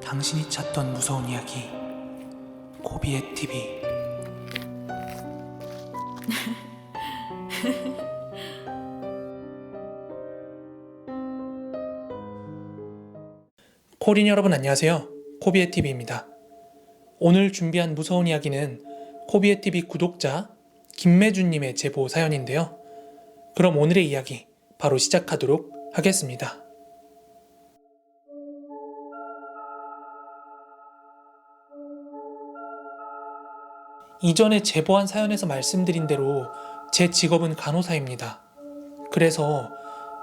당신이 찾던 무서운 이야기 코비의 TV. 코린 여러분 안녕하세요. 코비의 TV입니다. 오늘 준비한 무서운 이야기는 코비의 TV 구독자 김매준님의 제보 사연인데요. 그럼 오늘의 이야기 바로 시작하도록 하겠습니다. 이전에 제보한 사연에서 말씀드린 대로 제 직업은 간호사입니다. 그래서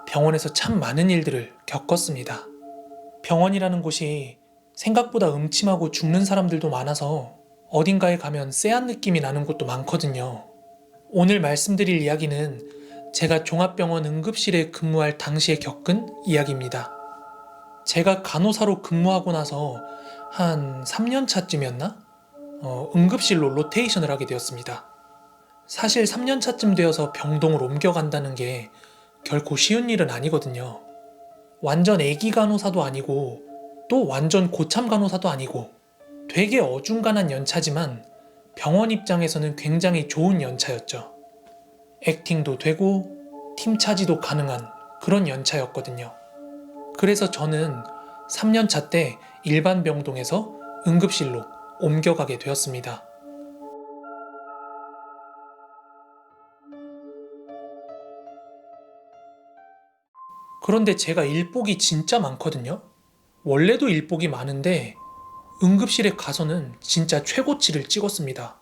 병원에서 참 많은 일들을 겪었습니다. 병원이라는 곳이 생각보다 음침하고 죽는 사람들도 많아서 어딘가에 가면 쎄한 느낌이 나는 곳도 많거든요. 오늘 말씀드릴 이야기는 제가 종합병원 응급실에 근무할 당시에 겪은 이야기입니다. 제가 간호사로 근무하고 나서 한 3년 차쯤이었나? 응급실로 로테이션을 하게 되었습니다. 사실 3년 차쯤 되어서 병동을 옮겨간다는 게 결코 쉬운 일은 아니거든요. 완전 애기 간호사도 아니고 또 완전 고참 간호사도 아니고 되게 어중간한 연차지만 병원 입장에서는 굉장히 좋은 연차였죠. 액팅도 되고 팀 차지도 가능한 그런 연차였거든요. 그래서 저는 3년 차 때 일반 병동에서 응급실로 옮겨가게 되었습니다. 그런데 제가 일복이 진짜 많거든요. 원래도 일복이 많은데 응급실에 가서는 진짜 최고치를 찍었습니다.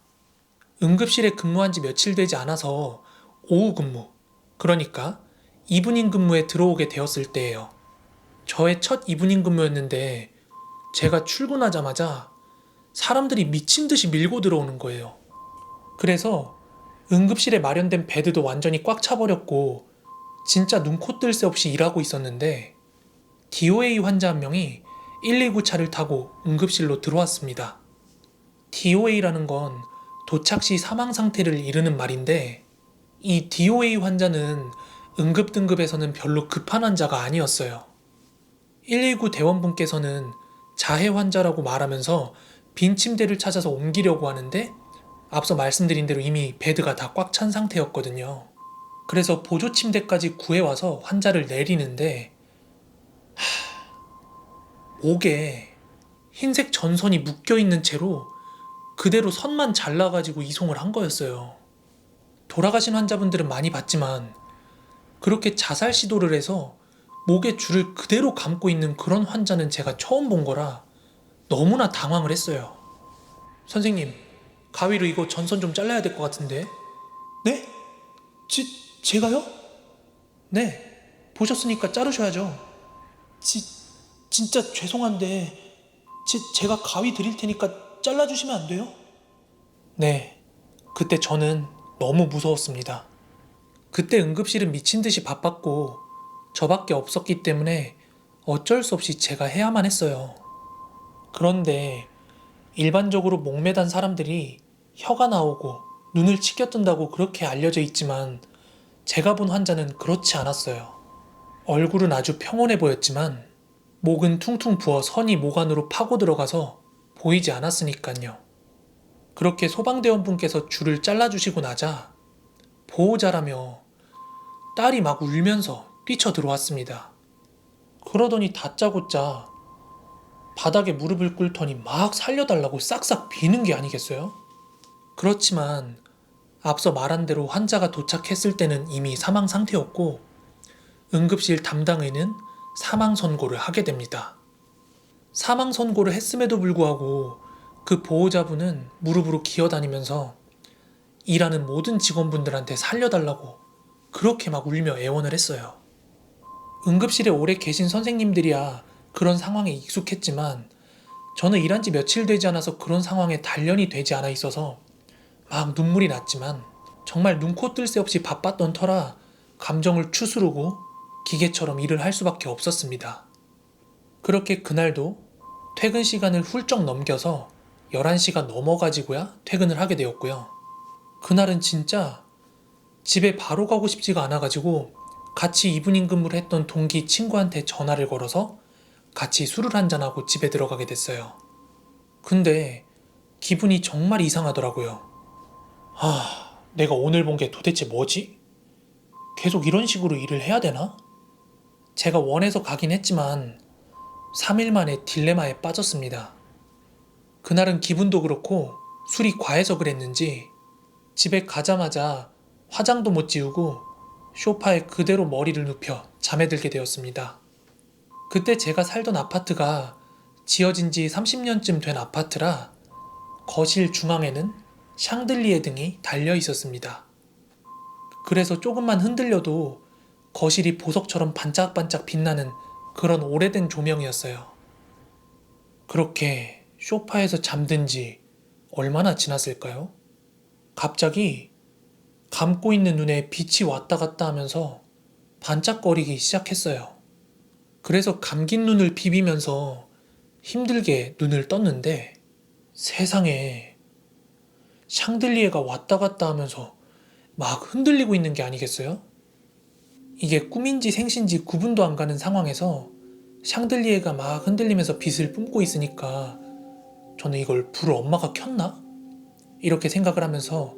응급실에 근무한 지 며칠 되지 않아서 오후 근무, 그러니까 이브닝 근무에 들어오게 되었을 때예요. 저의 첫 이브닝 근무였는데 제가 출근하자마자 사람들이 미친 듯이 밀고 들어오는 거예요. 그래서 응급실에 마련된 베드도 완전히 꽉 차버렸고 진짜 눈코 뜰 새 없이 일하고 있었는데 DOA 환자 한 명이 119 차를 타고 응급실로 들어왔습니다. DOA라는 건 도착 시 사망 상태를 이르는 말인데 이 DOA 환자는 응급 등급에서는 별로 급한 환자가 아니었어요. 119 대원분께서는 자해 환자라고 말하면서 빈 침대를 찾아서 옮기려고 하는데 앞서 말씀드린 대로 이미 베드가 다 꽉 찬 상태였거든요. 그래서 보조 침대까지 구해와서 환자를 내리는데 목에 흰색 전선이 묶여있는 채로 그대로 선만 잘라가지고 이송을 한 거였어요. 돌아가신 환자분들은 많이 봤지만 그렇게 자살 시도를 해서 목에 줄을 그대로 감고 있는 그런 환자는 제가 처음 본 거라 너무나 당황을 했어요. 선생님, 가위로 이거 전선 좀 잘라야 될 것 같은데. 네? 제가요? 네, 보셨으니까 자르셔야죠. 진짜 죄송한데 제가 가위 드릴 테니까 잘라주시면 안 돼요? 네, 그때 저는 너무 무서웠습니다. 그때 응급실은 미친 듯이 바빴고 저밖에 없었기 때문에 어쩔 수 없이 제가 해야만 했어요. 그런데 일반적으로 목매단 사람들이 혀가 나오고 눈을 치켜뜬다고 그렇게 알려져 있지만 제가 본 환자는 그렇지 않았어요. 얼굴은 아주 평온해 보였지만 목은 퉁퉁 부어 선이 목 안으로 파고 들어가서 보이지 않았으니까요. 그렇게 소방대원분께서 줄을 잘라주시고 나자 보호자라며 딸이 막 울면서 뛰쳐 들어왔습니다. 그러더니 다짜고짜 바닥에 무릎을 꿇더니 막 살려달라고 싹싹 비는 게 아니겠어요? 그렇지만 앞서 말한 대로 환자가 도착했을 때는 이미 사망 상태였고 응급실 담당의는 사망 선고를 하게 됩니다. 사망 선고를 했음에도 불구하고 그 보호자분은 무릎으로 기어다니면서 일하는 모든 직원분들한테 살려달라고 그렇게 막 울며 애원을 했어요. 응급실에 오래 계신 선생님들이야 그런 상황에 익숙했지만 저는 일한 지 며칠 되지 않아서 그런 상황에 단련이 되지 않아 있어서 막 눈물이 났지만 정말 눈코 뜰 새 없이 바빴던 터라 감정을 추스르고 기계처럼 일을 할 수밖에 없었습니다. 그렇게 그날도 퇴근 시간을 훌쩍 넘겨서 11시가 넘어가지고야 퇴근을 하게 되었고요. 그날은 진짜 집에 바로 가고 싶지가 않아가지고 같이 이브닝 근무를 했던 동기 친구한테 전화를 걸어서 같이 술을 한잔하고 집에 들어가게 됐어요. 근데 기분이 정말 이상하더라고요. 내가 오늘 본 게 도대체 뭐지? 계속 이런 식으로 일을 해야 되나? 제가 원해서 가긴 했지만 3일 만에 딜레마에 빠졌습니다. 그날은 기분도 그렇고 술이 과해서 그랬는지 집에 가자마자 화장도 못 지우고 소파에 그대로 머리를 눕혀 잠에 들게 되었습니다. 그때 제가 살던 아파트가 지어진 지 30년쯤 된 아파트라 거실 중앙에는 샹들리에 등이 달려 있었습니다. 그래서 조금만 흔들려도 거실이 보석처럼 반짝반짝 빛나는 그런 오래된 조명이었어요. 그렇게 소파에서 잠든 지 얼마나 지났을까요? 갑자기 감고 있는 눈에 빛이 왔다 갔다 하면서 반짝거리기 시작했어요. 그래서 감긴 눈을 비비면서 힘들게 눈을 떴는데 세상에 샹들리에가 왔다 갔다 하면서 막 흔들리고 있는 게 아니겠어요? 이게 꿈인지 생신지 구분도 안 가는 상황에서 샹들리에가 막 흔들리면서 빛을 뿜고 있으니까 저는 이걸 불을 엄마가 켰나? 이렇게 생각을 하면서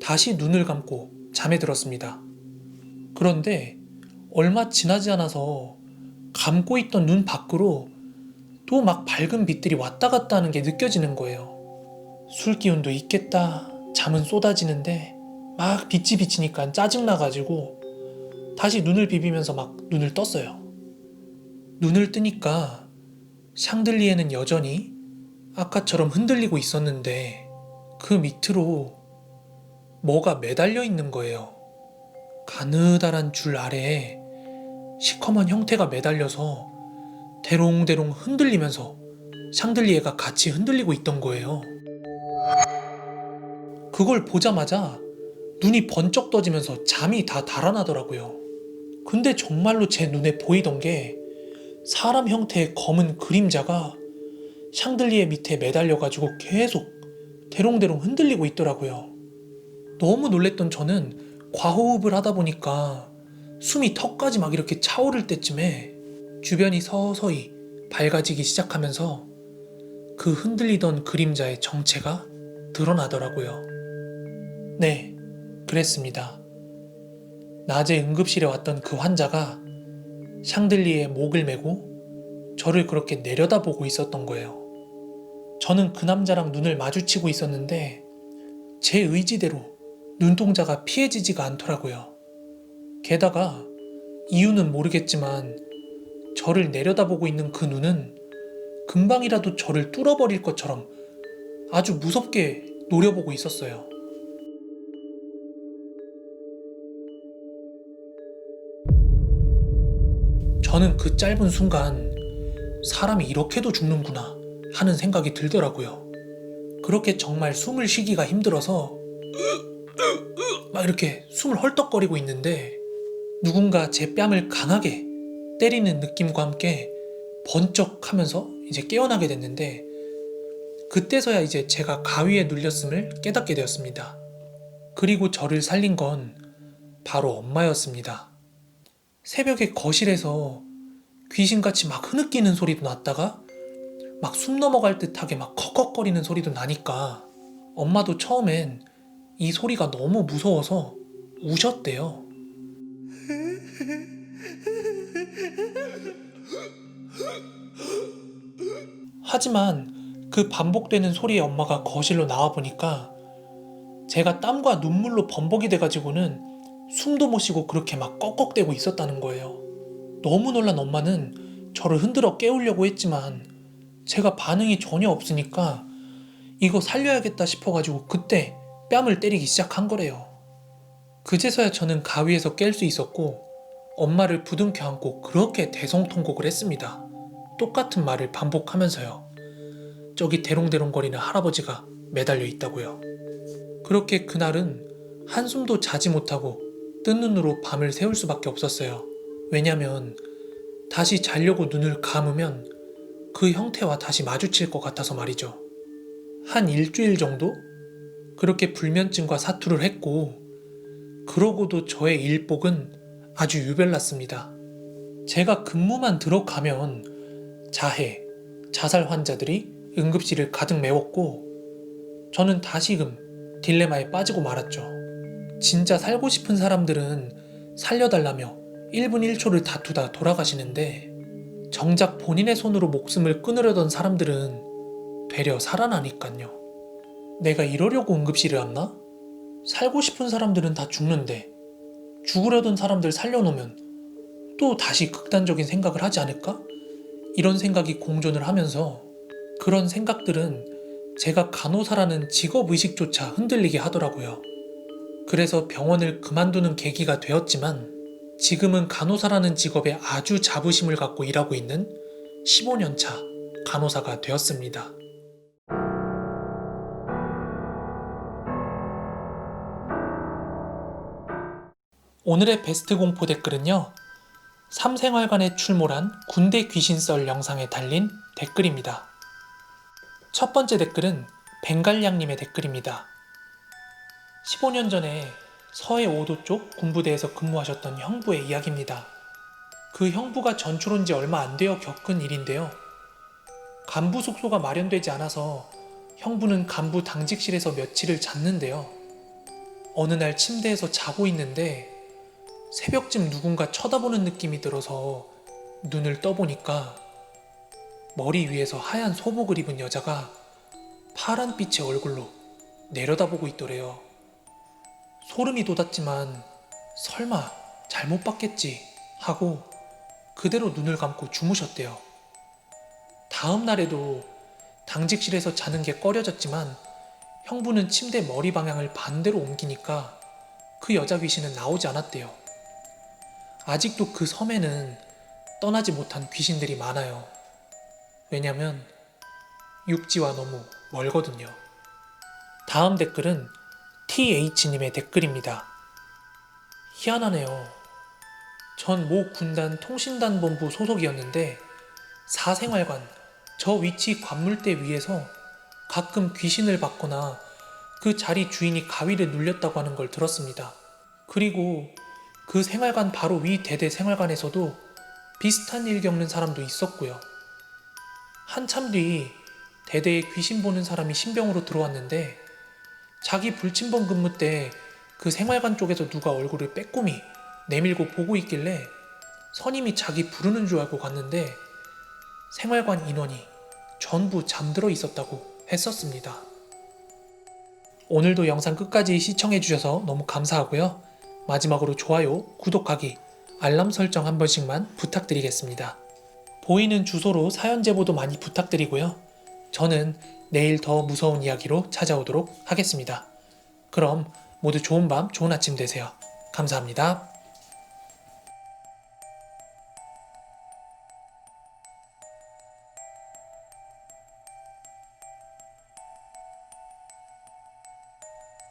다시 눈을 감고 잠에 들었습니다. 그런데 얼마 지나지 않아서 감고 있던 눈 밖으로 또 막 밝은 빛들이 왔다 갔다 하는 게 느껴지는 거예요. 술 기운도 있겠다. 잠은 쏟아지는데 막 빛이 비치니까 짜증나가지고 다시 눈을 비비면서 막 눈을 떴어요. 눈을 뜨니까 샹들리에는 여전히 아까처럼 흔들리고 있었는데 그 밑으로 뭐가 매달려 있는 거예요. 가느다란 줄 아래에 시커먼 형태가 매달려서 대롱대롱 흔들리면서 샹들리에가 같이 흔들리고 있던 거예요. 그걸 보자마자 눈이 번쩍 떠지면서 잠이 다 달아나더라고요. 근데 정말로 제 눈에 보이던 게 사람 형태의 검은 그림자가 샹들리에 밑에 매달려가지고 계속 대롱대롱 흔들리고 있더라고요. 너무 놀랬던 저는 과호흡을 하다 보니까 숨이 턱까지 막 이렇게 차오를 때쯤에 주변이 서서히 밝아지기 시작하면서 그 흔들리던 그림자의 정체가 드러나더라고요. 네, 그랬습니다. 낮에 응급실에 왔던 그 환자가 샹들리에 목을 메고 저를 그렇게 내려다보고 있었던 거예요. 저는 그 남자랑 눈을 마주치고 있었는데 제 의지대로 눈동자가 피해지지가 않더라고요. 게다가 이유는 모르겠지만 저를 내려다보고 있는 그 눈은 금방이라도 저를 뚫어버릴 것처럼 아주 무섭게 노려보고 있었어요. 저는 그 짧은 순간 사람이 이렇게도 죽는구나 하는 생각이 들더라고요. 그렇게 정말 숨을 쉬기가 힘들어서 막 이렇게 숨을 헐떡거리고 있는데 누군가 제 뺨을 강하게 때리는 느낌과 함께 번쩍 하면서 이제 깨어나게 됐는데 그때서야 이제 제가 가위에 눌렸음을 깨닫게 되었습니다. 그리고 저를 살린 건 바로 엄마였습니다. 새벽에 거실에서 귀신같이 막 흐느끼는 소리도 났다가 막 숨 넘어갈 듯하게 막 컥컥거리는 소리도 나니까 엄마도 처음엔 이 소리가 너무 무서워서 우셨대요. 하지만 그 반복되는 소리에 엄마가 거실로 나와보니까 제가 땀과 눈물로 범벅이 돼가지고는 숨도 못 쉬고 그렇게 막 꺽꺽대고 있었다는 거예요. 너무 놀란 엄마는 저를 흔들어 깨우려고 했지만 제가 반응이 전혀 없으니까 이거 살려야겠다 싶어가지고 그때 뺨을 때리기 시작한 거래요. 그제서야 저는 가위에서 깰 수 있었고 엄마를 부둥켜 안고 그렇게 대성통곡을 했습니다. 똑같은 말을 반복하면서요. 저기 대롱대롱거리는 할아버지가 매달려 있다고요. 그렇게 그날은 한숨도 자지 못하고 뜬 눈으로 밤을 새울 수밖에 없었어요. 왜냐면 다시 자려고 눈을 감으면 그 형태와 다시 마주칠 것 같아서 말이죠. 한 일주일 정도? 그렇게 불면증과 사투를 했고 그러고도 저의 일복은 아주 유별났습니다. 제가 근무만 들어가면 자해, 자살 환자들이 응급실을 가득 메웠고 저는 다시금 딜레마에 빠지고 말았죠. 진짜 살고 싶은 사람들은 살려달라며 1분 1초를 다투다 돌아가시는데 정작 본인의 손으로 목숨을 끊으려던 사람들은 되려 살아나니깐요. 내가 이러려고 응급실을 왔나? 살고 싶은 사람들은 다 죽는데 죽으려던 사람들 살려놓으면 또 다시 극단적인 생각을 하지 않을까? 이런 생각이 공존을 하면서 그런 생각들은 제가 간호사라는 직업의식조차 흔들리게 하더라고요. 그래서 병원을 그만두는 계기가 되었지만 지금은 간호사라는 직업에 아주 자부심을 갖고 일하고 있는 15년 차 간호사가 되었습니다. 오늘의 베스트 공포 댓글은요. 삼생활관에 출몰한 군대 귀신썰 영상에 달린 댓글입니다. 첫 번째 댓글은 벵갈량님의 댓글입니다. 15년 전에 서해 5도 쪽 군부대에서 근무하셨던 형부의 이야기입니다. 그 형부가 전출 온 지 얼마 안 되어 겪은 일인데요. 간부 숙소가 마련되지 않아서 형부는 간부 당직실에서 며칠을 잤는데요. 어느 날 침대에서 자고 있는데 새벽쯤 누군가 쳐다보는 느낌이 들어서 눈을 떠보니까 머리 위에서 하얀 소복을 입은 여자가 파란빛의 얼굴로 내려다보고 있더래요. 소름이 돋았지만 설마 잘못 봤겠지 하고 그대로 눈을 감고 주무셨대요. 다음 날에도 당직실에서 자는 게 꺼려졌지만 형부는 침대 머리 방향을 반대로 옮기니까 그 여자 귀신은 나오지 않았대요. 아직도 그 섬에는 떠나지 못한 귀신들이 많아요. 왜냐면 육지와 너무 멀거든요. 다음 댓글은 TH님의 댓글입니다. 희한하네요. 전 모 군단 통신단본부 소속이었는데 사생활관, 저 위치 관물대 위에서 가끔 귀신을 봤거나 그 자리 주인이 가위를 눌렸다고 하는 걸 들었습니다. 그리고 그 생활관 바로 위 대대 생활관에서도 비슷한 일 겪는 사람도 있었고요. 한참 뒤 대대에 귀신 보는 사람이 신병으로 들어왔는데 자기 불침번 근무 때 그 생활관 쪽에서 누가 얼굴을 빼꼼히 내밀고 보고 있길래 선임이 자기 부르는 줄 알고 갔는데 생활관 인원이 전부 잠들어 있었다고 했었습니다. 오늘도 영상 끝까지 시청해주셔서 너무 감사하고요. 마지막으로 좋아요, 구독하기, 알람 설정 한 번씩만 부탁드리겠습니다. 보이는 주소로 사연 제보도 많이 부탁드리고요. 저는 내일 더 무서운 이야기로 찾아오도록 하겠습니다. 그럼 모두 좋은 밤, 좋은 아침 되세요. 감사합니다.